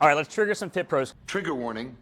All right, let's trigger some tip pros. Trigger warning.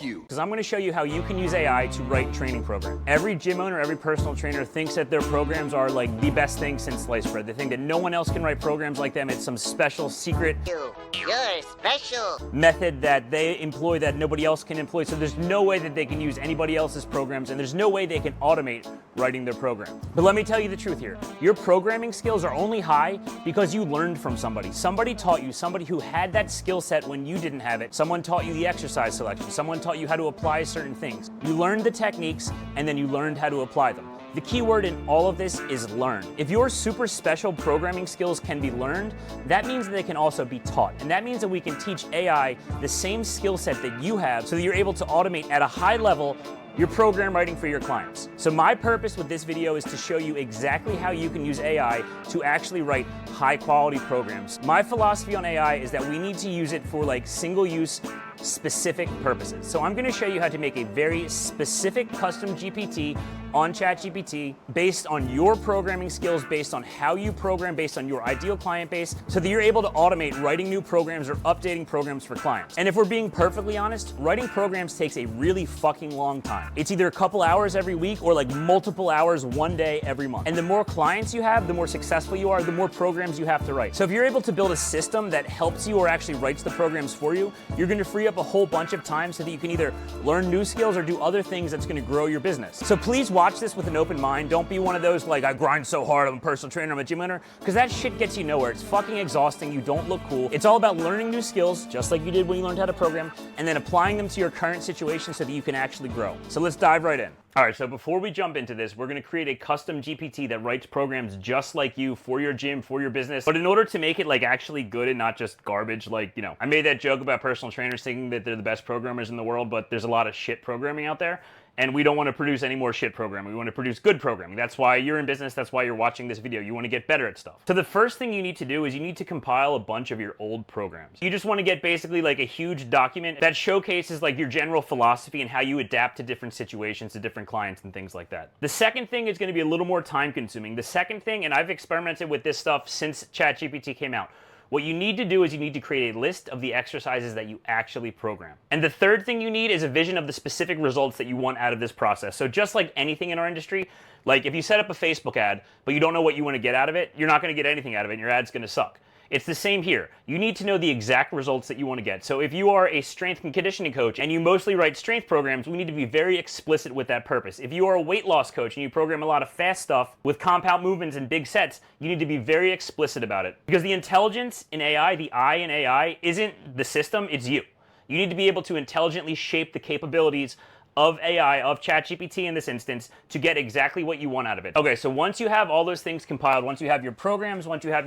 You. Because I'm going to show you how you can use AI to write training programs. Every gym owner, every personal trainer thinks that their programs are like the best thing since sliced bread. They think that no one else can write programs like them. It's some special secret You're special method that they employ that nobody else can employ. So there's no way that they can use anybody else's programs, and there's no way they can automate writing their program. But let me tell you the truth here. Your programming skills are only high because you learned from somebody. Somebody taught you, somebody who had that skill set when you didn't have it. Someone taught you the exercise selection. Someone taught you how to apply certain things. You learned the techniques, and then you learned how to apply them. The key word in all of this is learn. If your super special programming skills can be learned, that means that they can also be taught. And that means that we can teach AI the same skill set that you have so that you're able to automate at a high level your program writing for your clients. So my purpose with this video is to show you exactly how you can use AI to actually write high quality programs. My philosophy on AI is that we need to use it for like single use specific purposes. So I'm going to show you how to make a very specific custom GPT on ChatGPT based on your programming skills, based on how you program, based on your ideal client base, so that you're able to automate writing new programs or updating programs for clients. And if we're being perfectly honest, writing programs takes a really fucking long time. It's either a couple hours every week or like multiple hours one day every month. And the more clients you have, the more successful you are, the more programs you have to write. So if you're able to build a system that helps you or actually writes the programs for you, you're going to free up a whole bunch of time so that you can either learn new skills or do other things that's going to grow your business. So please watch this with an open mind. Don't be one of those like, I grind so hard, I'm a personal trainer, I'm a gym owner, because that shit gets you nowhere. It's fucking exhausting. You don't look cool. It's all about learning new skills, just like you did when you learned how to program, and then applying them to your current situation so that you can actually grow. So let's dive right in. All right, so before we jump into this, we're going to create a custom GPT that writes programs just like you for your gym, for your business. But in order to make it like actually good and not just garbage, like, you know, I made that joke about personal trainers thinking that they're the best programmers in the world, but there's a lot of shit programming out there. And we don't want to produce any more shit programming. We want to produce good programming. That's why you're in business. That's why you're watching this video. You want to get better at stuff. So the first thing you need to do is you need to compile a bunch of your old programs. You just want to get basically like a huge document that showcases like your general philosophy and how you adapt to different situations, to different clients and things like that. The second thing is going to be a little more time consuming. The second thing, and I've experimented with this stuff since ChatGPT came out, what you need to do is you need to create a list of the exercises that you actually program. And the third thing you need is a vision of the specific results that you want out of this process. So just like anything in our industry, like if you set up a Facebook ad, but you don't know what you want to get out of it, you're not going to get anything out of it and your ad's going to suck. It's the same here. You need to know the exact results that you want to get. So if you are a strength and conditioning coach and you mostly write strength programs, we need to be very explicit with that purpose. If you are a weight loss coach and you program a lot of fast stuff with compound movements and big sets, you need to be very explicit about it. Because the intelligence in AI, the I in AI, isn't the system, it's you. You need to be able to intelligently shape the capabilities of AI, of ChatGPT in this instance, to get exactly what you want out of it. Okay, so once you have all those things compiled, once you have your programs, once you have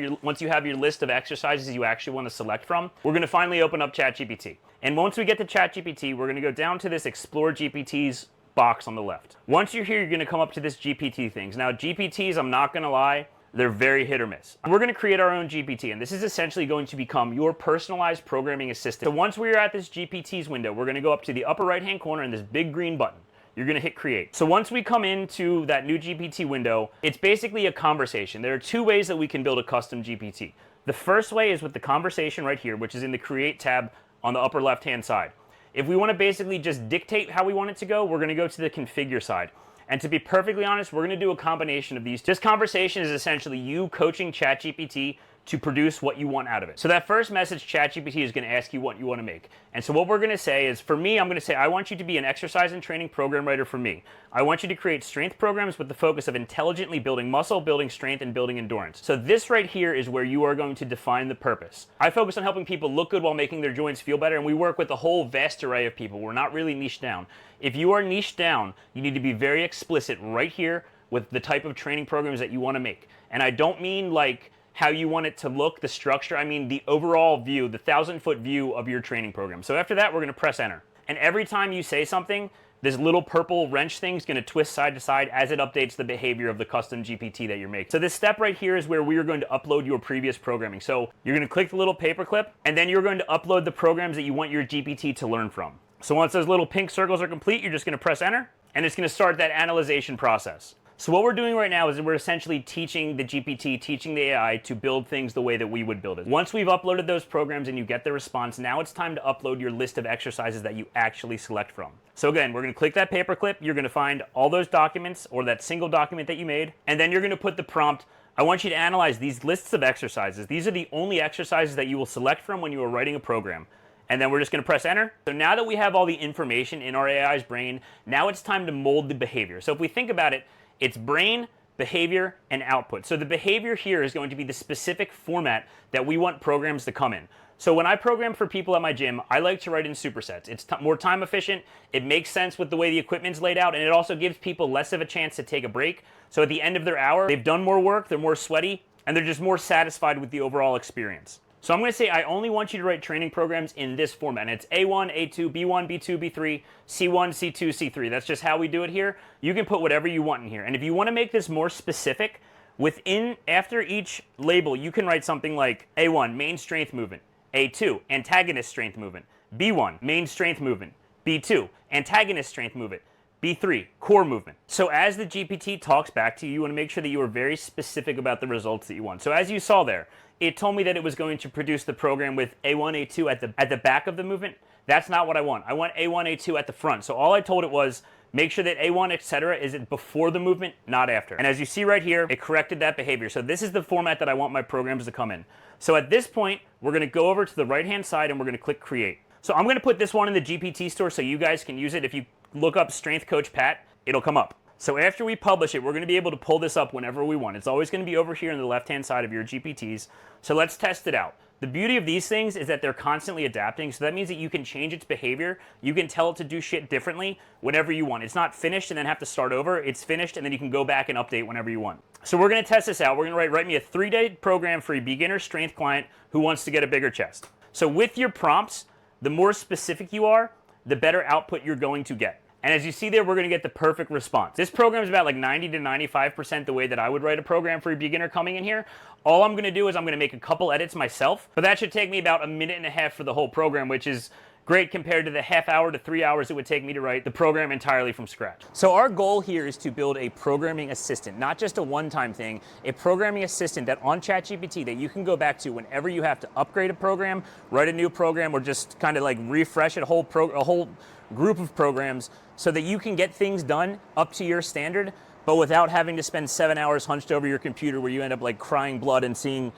your list of exercises you actually want to select from, we're going to finally open up ChatGPT. And once we get to ChatGPT, we're going to go down to this Explore GPTs box on the left. Once you're here, you're going to come up to this GPT things. Now, GPTs, I'm not going to lie, they're very hit or miss. We're going to create our own GPT, and this is essentially going to become your personalized programming assistant. So once we're at this GPTs window, we're going to go up to the upper right-hand corner and this big green button. You're going to hit create. So once we come into that new GPT window, it's basically a conversation. There are two ways that we can build a custom GPT. The first way is with the conversation right here, which is in the create tab on the upper left-hand side. If we want to basically just dictate how we want it to go, we're going to go to the configure side. And to be perfectly honest, we're going to do a combination of these. This conversation is essentially you coaching ChatGPT to produce what you want out of it. So that first message, ChatGPT is going to ask you what you want to make. And so what we're going to say is, for me, I'm going to say, I want you to be an exercise and training program writer for me. I want you to create strength programs with the focus of intelligently building muscle, building strength, and building endurance. So this right here is where you are going to define the purpose. I focus on helping people look good while making their joints feel better, and we work with a whole vast array of people. We're not really niched down. If you are niched down, you need to be very explicit right here with the type of training programs that you want to make. And I don't mean like how you want it to look, the structure. I mean the overall view, the 1,000-foot view of your training program. So after that, we're going to press enter. And every time you say something, this little purple wrench thing is going to twist side to side as it updates the behavior of the custom GPT that you're making. So this step right here is where we are going to upload your previous programming. So you're going to click the little paperclip, and then you're going to upload the programs that you want your GPT to learn from. So once those little pink circles are complete, you're just going to press enter, and it's going to start that analyzation process. So what we're doing right now is we're essentially teaching the GPT, teaching the AI to build things the way that we would build it. Once we've uploaded those programs and you get the response, now it's time to upload your list of exercises that you actually select from. So again, we're going to click that paperclip. You're going to find all those documents or that single document that you made, and then you're going to put the prompt, I want you to analyze these lists of exercises. These are the only exercises that you will select from when you are writing a program. And then we're just going to press enter. So now that we have all the information in our AI's brain, now it's time to mold the behavior. So if we think about it, it's brain, behavior, and output. So the behavior here is going to be the specific format that we want programs to come in. So when I program for people at my gym, I like to write in supersets. It's more time efficient, it makes sense with the way the equipment's laid out, and it also gives people less of a chance to take a break. So at the end of their hour, they've done more work, they're more sweaty, and they're just more satisfied with the overall experience. So I'm going to say I only want you to write training programs in this format. And it's A1, A2, B1, B2, B3, C1, C2, C3. That's just how we do it here. You can put whatever you want in here. And if you want to make this more specific, after each label, you can write something like A1, main strength movement, A2, antagonist strength movement, B1, main strength movement, B2, antagonist strength movement, B3, core movement. So as the GPT talks back to you, you want to make sure that you are very specific about the results that you want. So as you saw there, it told me that it was going to produce the program with A1, A2 at the back of the movement. That's not what I want. I want A1, A2 at the front. So all I told it was, make sure that A1, etc. is it before the movement, not after. And as you see right here, it corrected that behavior. So this is the format that I want my programs to come in. So at this point, we're going to go over to the right-hand side and we're going to click Create. So I'm going to put this one in the GPT store so you guys can use it. If you look up Strength Coach Pat, it'll come up. So after we publish it, we're going to be able to pull this up whenever we want. It's always going to be over here on the left-hand side of your GPTs. So let's test it out. The beauty of these things is that they're constantly adapting, so that means that you can change its behavior. You can tell it to do shit differently whenever you want. It's not finished and then have to start over. It's finished and then you can go back and update whenever you want. So we're going to test this out. We're going to write me a 3-day program for a beginner strength client who wants to get a bigger chest. So with your prompts, the more specific you are, the better output you're going to get. And as you see there, we're going to get the perfect response. This program is about like 90 to 95% the way that I would write a program for a beginner coming in here. All I'm going to do is I'm going to make a couple edits myself, but that should take me about 1.5 minutes for the whole program, which is great compared to the ½ hour to 3 hours it would take me to write the program entirely from scratch. So our goal here is to build a programming assistant, not just a one-time thing, a programming assistant that on ChatGPT that you can go back to whenever you have to upgrade a program, write a new program, or just kind of like refresh a whole group of programs so that you can get things done up to your standard, but without having to spend 7 hours hunched over your computer where you end up like crying blood and seeing,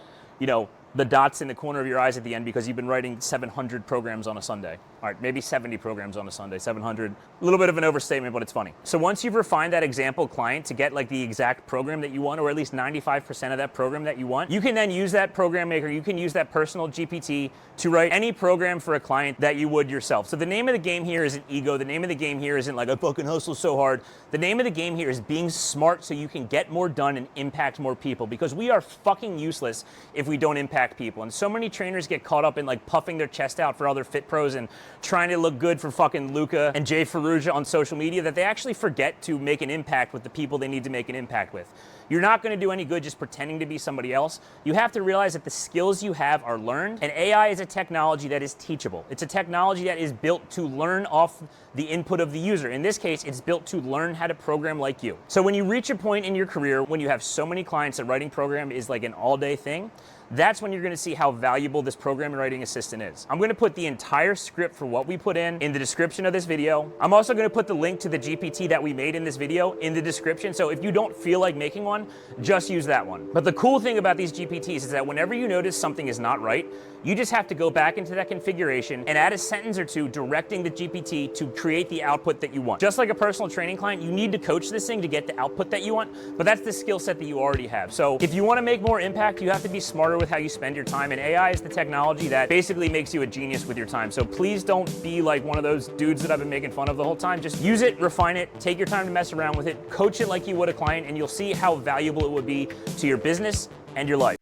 the dots in the corner of your eyes at the end because you've been writing 700 programs on a Sunday. All right, maybe 70 programs on a Sunday, 700. A little bit of an overstatement, but it's funny. So once you've refined that example client to get like the exact program that you want, or at least 95% of that program that you want, you can then use that program maker, you can use that personal GPT to write any program for a client that you would yourself. So the name of the game here isn't ego. The name of the game here isn't like I fucking hustle so hard. The name of the game here is being smart so you can get more done and impact more people, because we are fucking useless if we don't impact people. And so many trainers get caught up in like puffing their chest out for other fit pros and trying to look good for fucking Luca and Jay Ferrugia on social media that they actually forget to make an impact with the people they need to make an impact with. You're not going to do any good just pretending to be somebody else. You have to realize that the skills you have are learned, and AI is a technology that is teachable. It's a technology that is built to learn off the input of the user. In this case, it's built to learn how to program like you. So when you reach a point in your career when you have so many clients that writing program is like an all-day thing, that's when you're going to see how valuable this program and writing assistant is. I'm going to put the entire script for what we put in the description of this video. I'm also going to put the link to the GPT that we made in this video in the description. So if you don't feel like making one, just use that one. But the cool thing about these GPTs is that whenever you notice something is not right, you just have to go back into that configuration and add a sentence or two directing the GPT to create the output that you want. Just like a personal training client, you need to coach this thing to get the output that you want, but that's the skill set that you already have. So if you want to make more impact, you have to be smarter with how you spend your time, and AI is the technology that basically makes you a genius with your time. So please don't be like one of those dudes that I've been making fun of the whole time. Just use it, refine it, take your time to mess around with it, coach it like you would a client, and you'll see how valuable it would be to your business and your life.